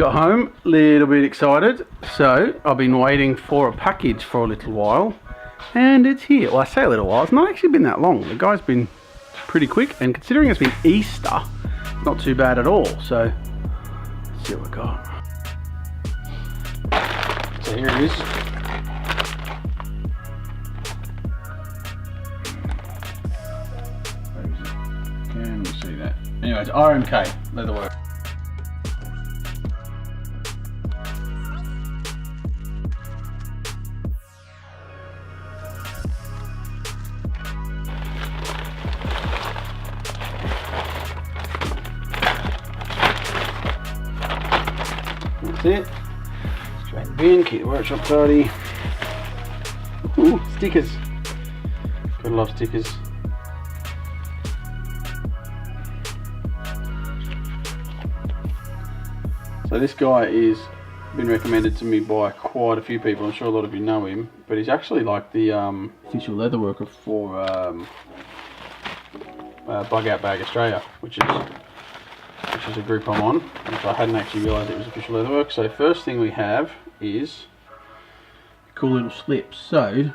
got home, a little bit excited. So I've been waiting for a package for a little while, and it's here. Well, I say a little while, it's not actually been that long. The guy's been pretty quick, and considering it's been Easter, not too bad at all. So let's see what we got. So here it is. Can you see that? Anyway, it's RMK Leather Works. That's it. Straight in the bin, keep the workshop tidy. Ooh, stickers. Gotta love stickers. So this guy is been recommended to me by quite a few people. I'm sure a lot of you know him, but he's actually like the official leather worker for Bug Out Bag Australia, which is a group I'm on, which I hadn't actually realised it was official leather work. So first thing we have is cool little slips. So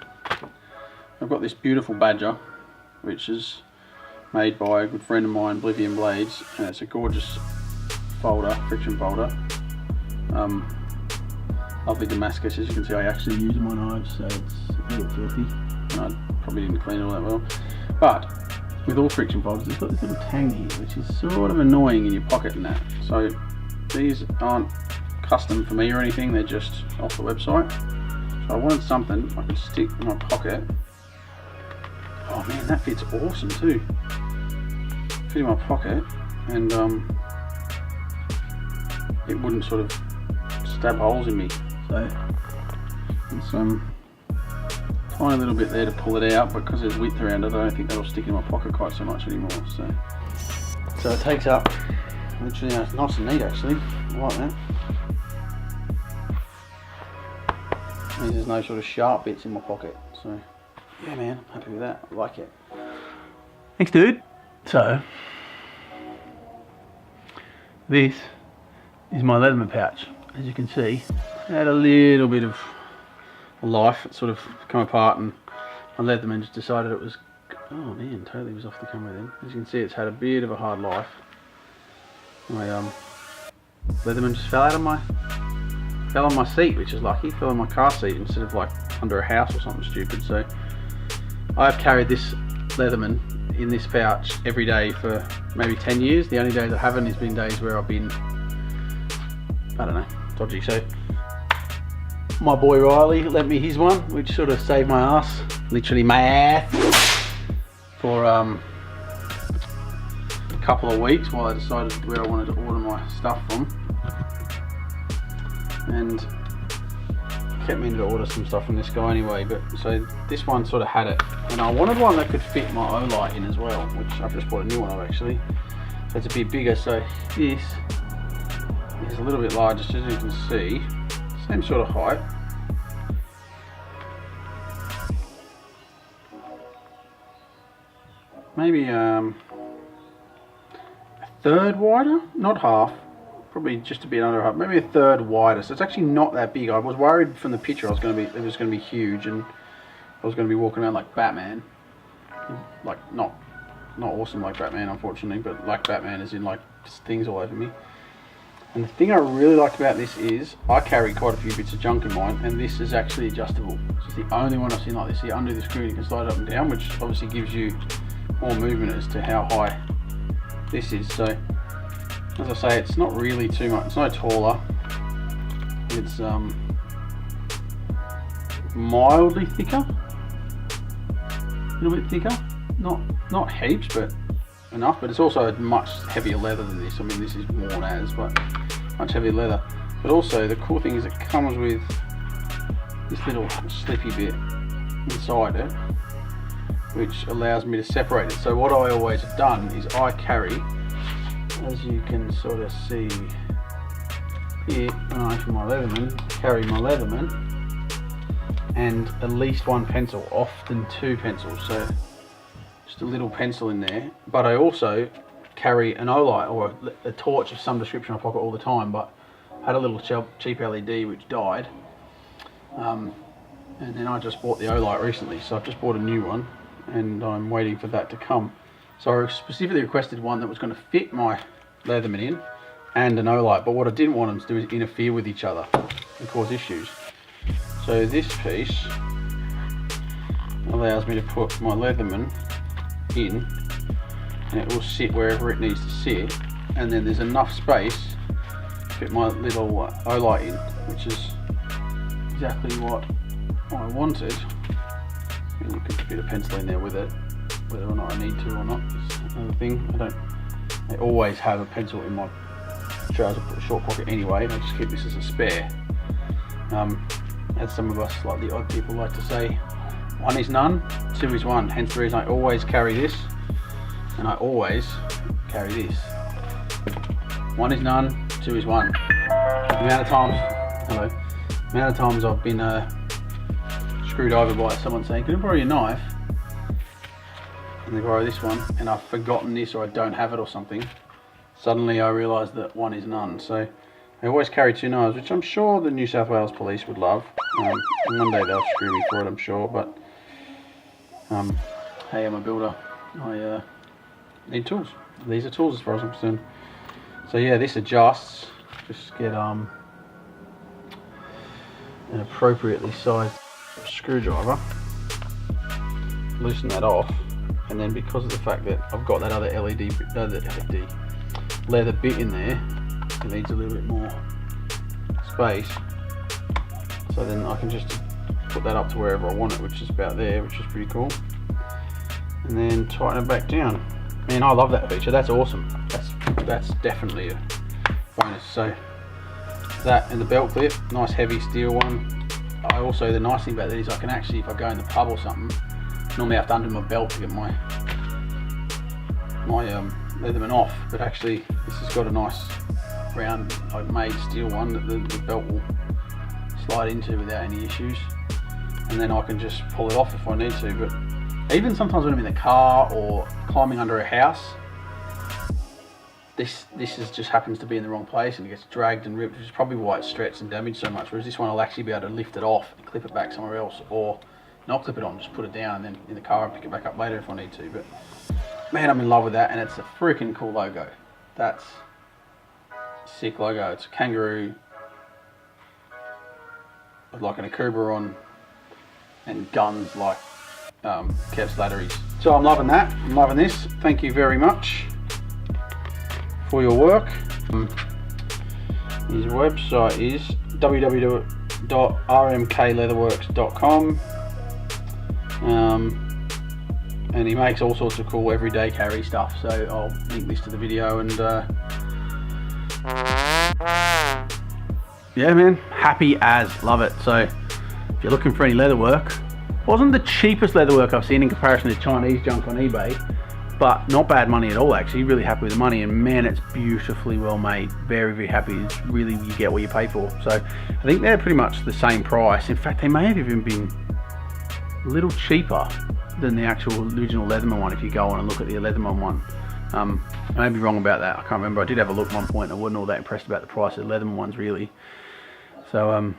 I've got this beautiful badger, which is made by a good friend of mine, Oblivion blades, and it's a gorgeous folder, friction folder. Lovely Damascus, as you can see. I actually use my knives, so it's a little filthy. I probably didn't clean it all that well, but with all friction folders, it's got this little tang here, which is sort of annoying in your pocket and that. So these aren't custom for me or anything, they're just off the website. So I wanted something I could stick in my pocket. Oh man, that fits awesome too. Fit in my pocket, and it wouldn't sort of stab holes in me. So it's tiny little bit there to pull it out, but because there's width around it, I don't think that'll stick in my pocket quite so much anymore. So it takes up, literally, it's nice and neat actually. I like that. And there's no sort of sharp bits in my pocket. So yeah man, I'm happy with that. I like it. Thanks dude. So this is my Leatherman pouch. As you can see, it had a little bit of life. It sort of come apart, and my Leatherman just decided it was, oh man, totally was off the camera then. As you can see, it's had a bit of a hard life. My Leatherman just fell on my seat, which is lucky. Fell on my car seat instead of like under a house or something stupid. So I've carried this Leatherman in this pouch every day for maybe 10 years. The only days I haven't has been days where I've been, I don't know, dodgy. So my boy Riley lent me his one, which sort of saved my ass, literally my ass, for a couple of weeks while I decided where I wanted to order my stuff from, and kept meaning to order some stuff from this guy anyway. But so this one sort of had it, and I wanted one that could fit my Olight in as well, which I've just bought a new one of actually. So it's a bit bigger. So this is a little bit larger, just as you can see. Same sort of height. Maybe a third wider, not half, probably just a bit under half, maybe a third wider. So it's actually not that big. I was worried from the picture it was going to be huge, and I was going to be walking around like Batman. Like not awesome like Batman, unfortunately, but like Batman as in like just things all over me. And the thing I really liked about this is I carry quite a few bits of junk in mine, and this is actually adjustable. It's the only one I've seen like this. You undo the screw and you can slide it up and down, which obviously gives you more movement as to how high this is. So as I say, it's not really too much, it's no taller. It's mildly thicker, a little bit thicker, not heaps, but enough. But it's also a much heavier leather than this. I mean, this is worn as, but much heavier leather. But also the cool thing is it comes with this little slippy bit inside it, which allows me to separate it. So what I always have done is I carry, as you can sort of see here, when I open my Leatherman, carry my Leatherman and at least one pencil, often two pencils. So just a little pencil in there. But I also carry an Olight or a torch of some description in my pocket all the time, but had a little cheap LED which died, and then I just bought the Olight recently, so I've just bought a new one and I'm waiting for that to come. So I specifically requested one that was going to fit my Leatherman in and an Olight, but what I didn't want them to do is interfere with each other and cause issues. So this piece allows me to put my Leatherman in, and it will sit wherever it needs to sit, and then there's enough space to fit my little Olight in, which is exactly what I wanted. And you could fit a pencil in there with it, whether or not I need to or not is another thing. I always have a pencil in my trouser short pocket anyway, and I just keep this as a spare. As some of us, like the odd people, like to say, one is none, two is one. Hence the reason I always carry this, and I always carry this. One is none, two is one. The amount of times I've been screwed over by someone saying, "Can I borrow your knife?" And they borrow this one, and I've forgotten this, or I don't have it or something. Suddenly I realise that one is none. So I always carry two knives, which I'm sure the New South Wales police would love. And one day they'll screw me for it, I'm sure, but hey, I'm a builder. I need tools. These are tools as far as I'm concerned. So yeah, this adjusts. Just get an appropriately sized screwdriver, loosen that off, and then because of the fact that I've got that other leather bit in there, it needs a little bit more space, so then I can just put that up to wherever I want it, which is about there, which is pretty cool, and then tighten it back down. Man, I love that feature. That's awesome. That's definitely a bonus. So that and the belt clip, nice heavy steel one. Also, the nice thing about that is I can actually, if I go in the pub or something, normally I have to undo my belt to get my Leatherman off, but actually this has got a nice round made steel one that the belt will slide into without any issues, and then I can just pull it off if I need to. But even sometimes when I'm in the car or climbing under a house, this just happens to be in the wrong place and it gets dragged and ripped, which is probably why it's stretched and damaged so much, whereas this one I'll actually be able to lift it off and clip it back somewhere else, or not clip it on, just put it down and then in the car and pick it back up later if I need to. But man, I'm in love with that, and it's a freaking cool logo. That's a sick logo. It's a kangaroo with like an akubra on and guns like Kev's Slattery's. So I'm loving that. I'm loving this. Thank you very much for your work. His website is www.rmkleatherworks.com, and he makes all sorts of cool everyday carry stuff, so I'll link this to the video. And yeah man, happy as, love it. So if you're looking for any leather work, wasn't the cheapest leather work I've seen in comparison to Chinese junk on eBay, but not bad money at all actually. Really happy with the money, and man, it's beautifully well made. Very, very happy. It's really, you get what you pay for. So I think they're pretty much the same price. In fact, they may have even been a little cheaper than the actual original Leatherman one if you go on and look at the Leatherman one. I may be wrong about that, I can't remember. I did have a look at one point and I wasn't all that impressed about the price of the Leatherman ones really. So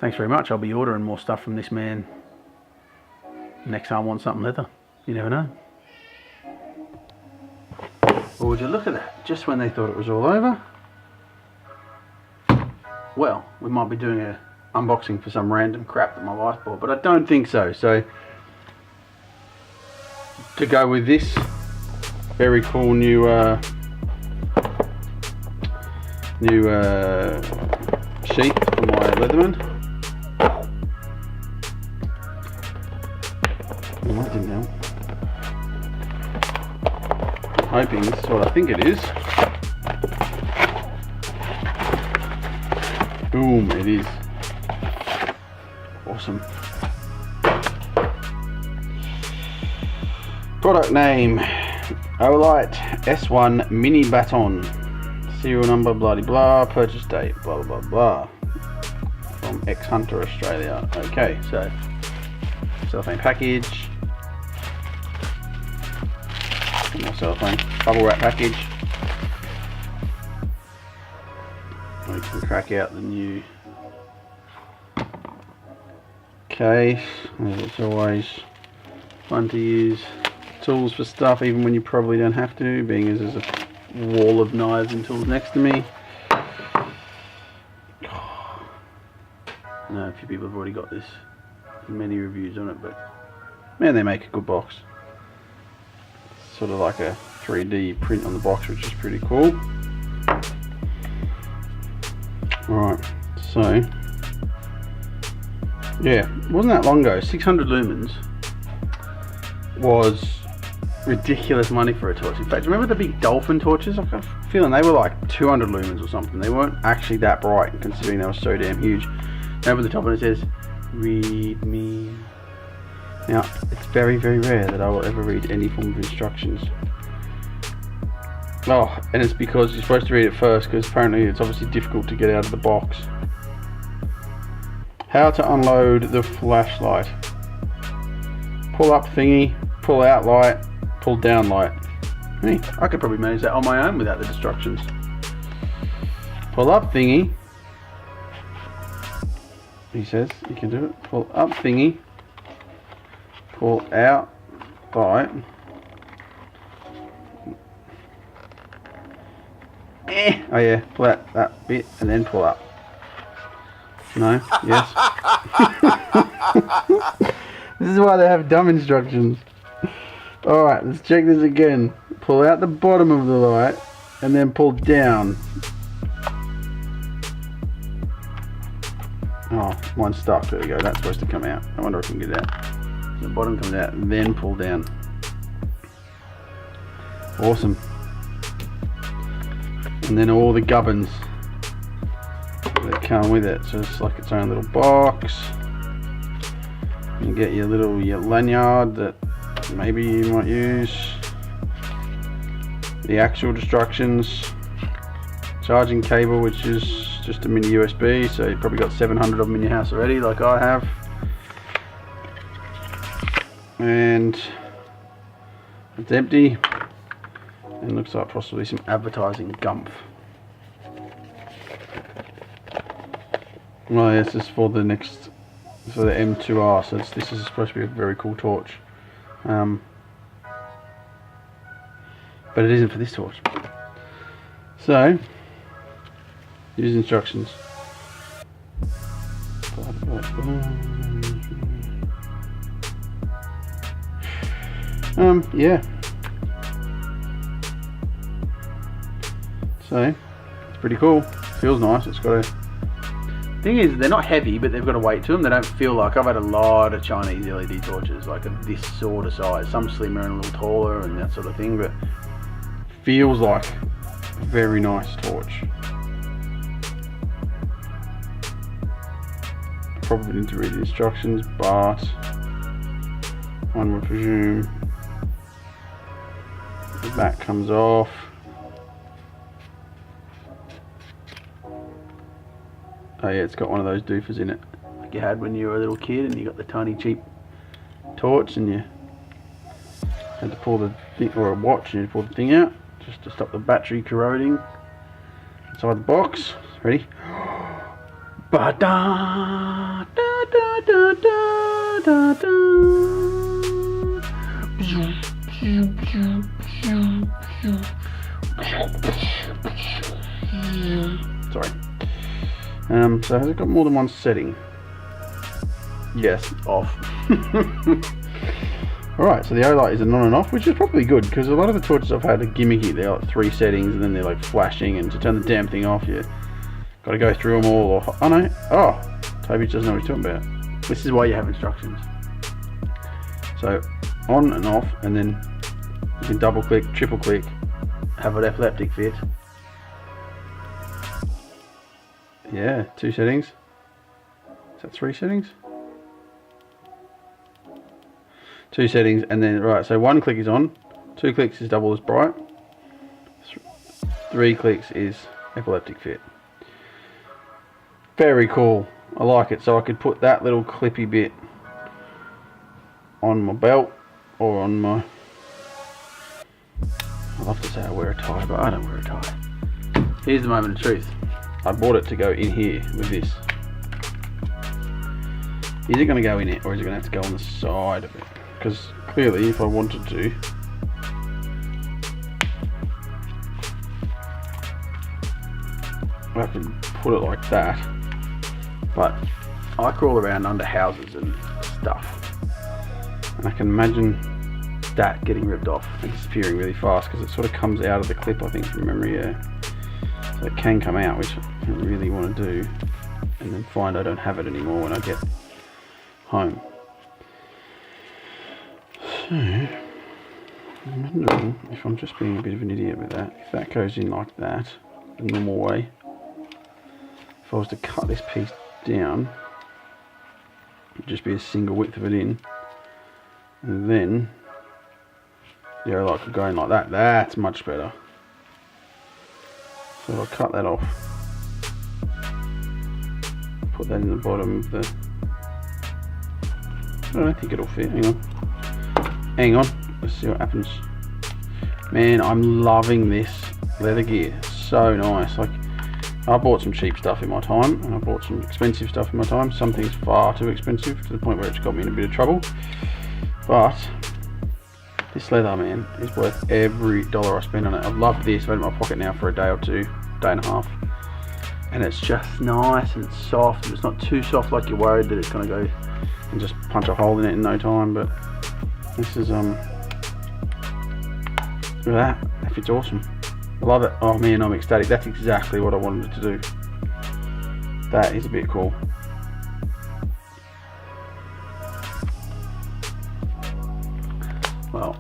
thanks very much. I'll be ordering more stuff from this man next time I want something leather. You never know. Well, would you look at that, just when they thought it was all over, well, we might be doing a unboxing for some random crap that my wife bought, but I don't think so. So to go with this very cool new sheath for my Leatherman. Oh, I didn't know. I'm hoping this is what I think it is. Boom, it is. Awesome. Product name, Olight S1 mini baton. Serial number, blah blah, purchase date, blah blah blah. From X-Hunter Australia. Okay, so cellophane package. More cellophane, bubble wrap package. and crack out the new case. It's always fun to use tools for stuff even when you probably don't have to, being as there's a wall of knives and tools next to me. I know a few people have already got this, many reviews on it, but man, they make a good box. Sort of like a 3D print on the box, which is pretty cool. Alright, so yeah, it wasn't that long ago. 600 lumens was ridiculous money for a torch. In fact, remember the big dolphin torches? I've got a feeling they were like 200 lumens or something. They weren't actually that bright, considering they were so damn huge. Over the top of it says, "Read me." Now, it's very, very rare that I will ever read any form of instructions. Oh, and it's because you're supposed to read it first, because apparently it's obviously difficult to get out of the box. How to unload the flashlight. Pull up thingy, pull out light, pull down light. Hey, I could probably manage that on my own without the instructions. Pull up thingy. He says you can do it. Pull up thingy. Pull out light. Oh yeah, pull out that bit and then pull up. No? Yes? This is why they have dumb instructions. Alright, let's check this again. Pull out the bottom of the light and then pull down. Oh, mine's stuck. There we go. That's supposed to come out. I wonder if we can get it out. The bottom comes out and then pull down. Awesome. And then all the gubbins that come with it. So it's like its own little box. You get your lanyard that maybe you might use. The actual instructions. Charging cable, which is just a mini USB, so you've probably got 700 of them in your house already, like I have. And it's empty. And looks like possibly some advertising gumph. Well, yes, this is for the next, for the M2R, so this is supposed to be a very cool torch. But it isn't for this torch. So, use instructions. Yeah. So, it's pretty cool. Feels nice. It's got a... Thing is, they're not heavy, but they've got a weight to them. They don't feel like... I've had a lot of Chinese LED torches, like this sort of size. Some slimmer and a little taller and that sort of thing, but feels like a very nice torch. Probably need to read the instructions, but one would presume the back comes off. Oh yeah, it's got one of those doofers in it, like you had when you were a little kid and you got the tiny cheap torch and you had to pull the thing, or a watch, and you had to pull the thing out just to stop the battery corroding inside the box. Ready? Ba-da, da, da, da, da, da, da. Sorry. So has it got more than one setting? Yes, off. Alright, so the Olight is an on and off, which is probably good, because a lot of the torches I've had are gimmicky. They're like 3 settings and then they're like flashing, and to turn the damn thing off you got to go through them all. Or, oh no, oh, Toby doesn't know what he's talking about. This is why you have instructions. So on and off, and then you can double click, triple click, have an epileptic fit. Yeah, 2 settings. Is that 3 settings? 2 settings, and then right, so 1 click is on, 2 clicks is double as bright, 3 clicks is epileptic fit. Very cool. I like it. So I could put that little clippy bit on my belt or on my... I love to say I wear a tie, but I don't wear a tie. Here's the moment of truth. I bought it to go in here with this. Is it going to go in it, or is it going to have to go on the side of it? Because clearly if I wanted to, I can put it like that, but I crawl around under houses and stuff, and I can imagine that getting ripped off and disappearing really fast, because it sort of comes out of the clip, I think, from memory. Yeah, so it can come out, which I don't really want to do, and then find I don't have it anymore when I get home. So I'm wondering if I'm just being a bit of an idiot with that. If that goes in like that, the normal way, if I was to cut this piece down, it'd just be a single width of it in, and then yeah, like going like that. That's much better. So I'll cut that off, put that in the bottom of the, I don't think it'll fit. Hang on, let's see what happens. Man, I'm loving this leather gear, so nice. Like, I bought some cheap stuff in my time, and I bought some expensive stuff in my time. Some things far too expensive, to the point where it's got me in a bit of trouble. But this leather, man, is worth every dollar I spend on it. I've loved this. I've had it in my pocket now for a day or two, day and a half, and it's just nice and it's soft, and it's not too soft like you're worried that it's going to go and just punch a hole in it in no time. But this is look at that, that fits awesome. I love it. Oh man, I'm ecstatic. That's exactly what I wanted it to do. That is a bit cool. Well,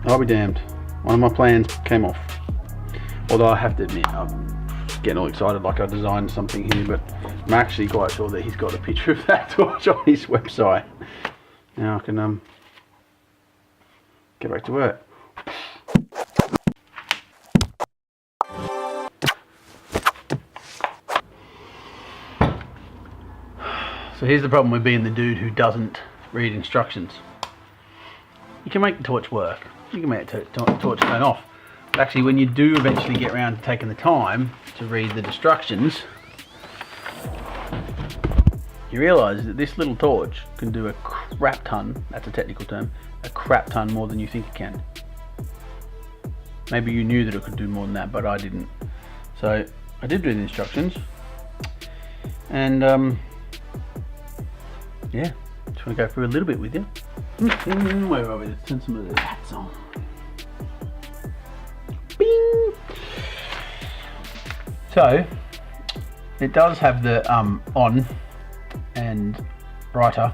I'll be damned. One of my plans came off. Although I have to admit, I'm getting all excited like I designed something here, but I'm actually quite sure that he's got a picture of that torch on his website. Now I can get back to work. So here's the problem with being the dude who doesn't read instructions. You can make the torch work, you can make the torch turn off, but actually when you do eventually get around to taking the time to read the instructions, you realise that this little torch can do a crap ton, that's a technical term, a crap ton more than you think it can. Maybe you knew that it could do more than that, but I didn't. So I did read the instructions, and yeah, just want to go through a little bit with you. Where are we? Let's turn some of the hats on. Bing! So it does have the on and brighter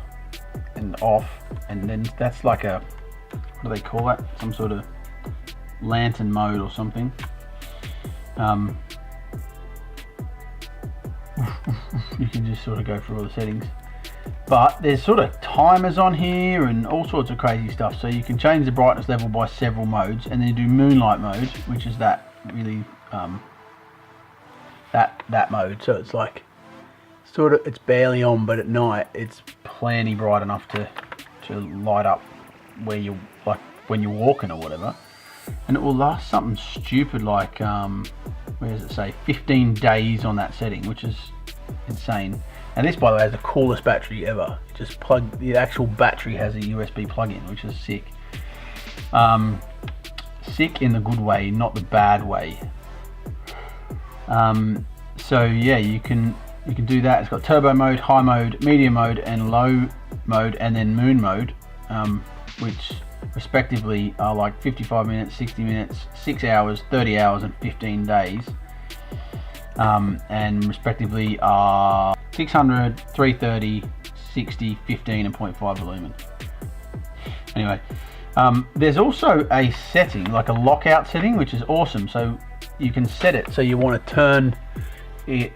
and off, and then that's like a, what do they call that? Some sort of lantern mode or something. You can just sort of go through all the settings. But there's sort of timers on here and all sorts of crazy stuff. So you can change the brightness level by several modes, and then you do Moonlight Mode, which is that really that mode. So it's like sort of, it's barely on, but at night it's plenty bright enough to light up where you, like when you're walking or whatever. And it will last something stupid like where does it say 15 days on that setting, which is insane. And this, by the way, has the coolest battery ever. Just plug, the actual battery has a USB plug-in, which is sick. Sick in the good way, not the bad way. So yeah, you can do that. It's got turbo mode, high mode, medium mode, and low mode, and then moon mode, which respectively are like 55 minutes, 60 minutes, 6 hours, 30 hours, and 15 days. And respectively are 600, 330, 60, 15, and 0.5 lumen. Anyway, there's also a setting, like a lockout setting, which is awesome. So you can set it so you want to turn it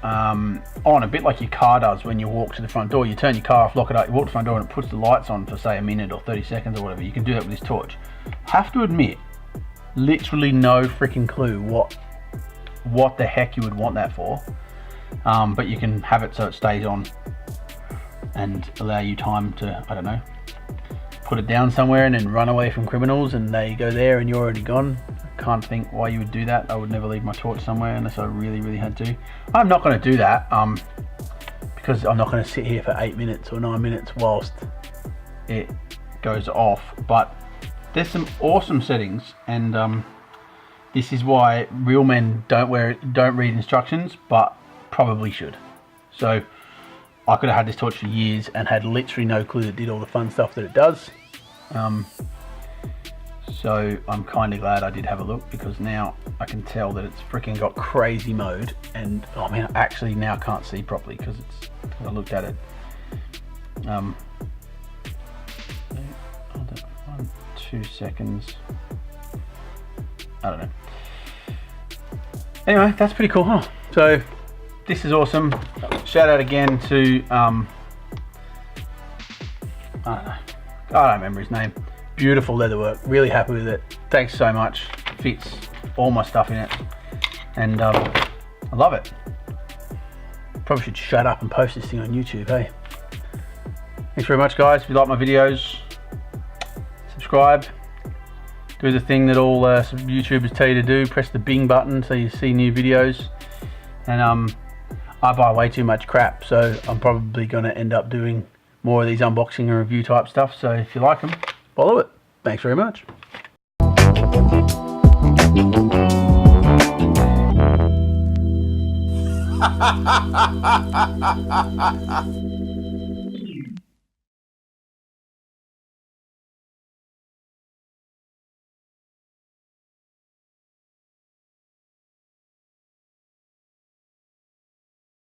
on a bit like your car does when you walk to the front door. You turn your car off, lock it up, you walk to the front door, and it puts the lights on for say a minute or 30 seconds or whatever. You can do that with this torch. Have to admit, literally no freaking clue what the heck you would want that for, but you can have it so it stays on and allow you time to, I don't know, put it down somewhere and then run away from criminals, and they go there and you're already gone. can't think why you would do that. I would never leave my torch somewhere unless I really had to. I'm not going to do that because I'm not going to sit here for 8 minutes or 9 minutes whilst it goes off. But there's some awesome settings, and this is why real men don't read instructions, but probably should. So I could have had this torch for years and had literally no clue that it did all the fun stuff that it does. So I'm kind of glad I did have a look, because now I can tell that it's freaking got crazy mode. And oh man, I actually now can't see properly because I looked at it. Hold on, 1, 2 seconds. I don't know. Anyway, that's pretty cool, huh? So this is awesome. Shout out again to I don't know. I don't remember his name. Beautiful leather work. Really happy with it. Thanks so much. Fits all my stuff in it, and I love it. Probably should shut up and post this thing on YouTube, hey? Thanks very much, guys. If you like my videos, subscribe. Do the thing that all YouTubers tell you to do. Press the bing button so you see new videos. And I buy way too much crap, so I'm probably going to end up doing more of these unboxing and review type stuff. So if you like them, follow it. Thanks very much.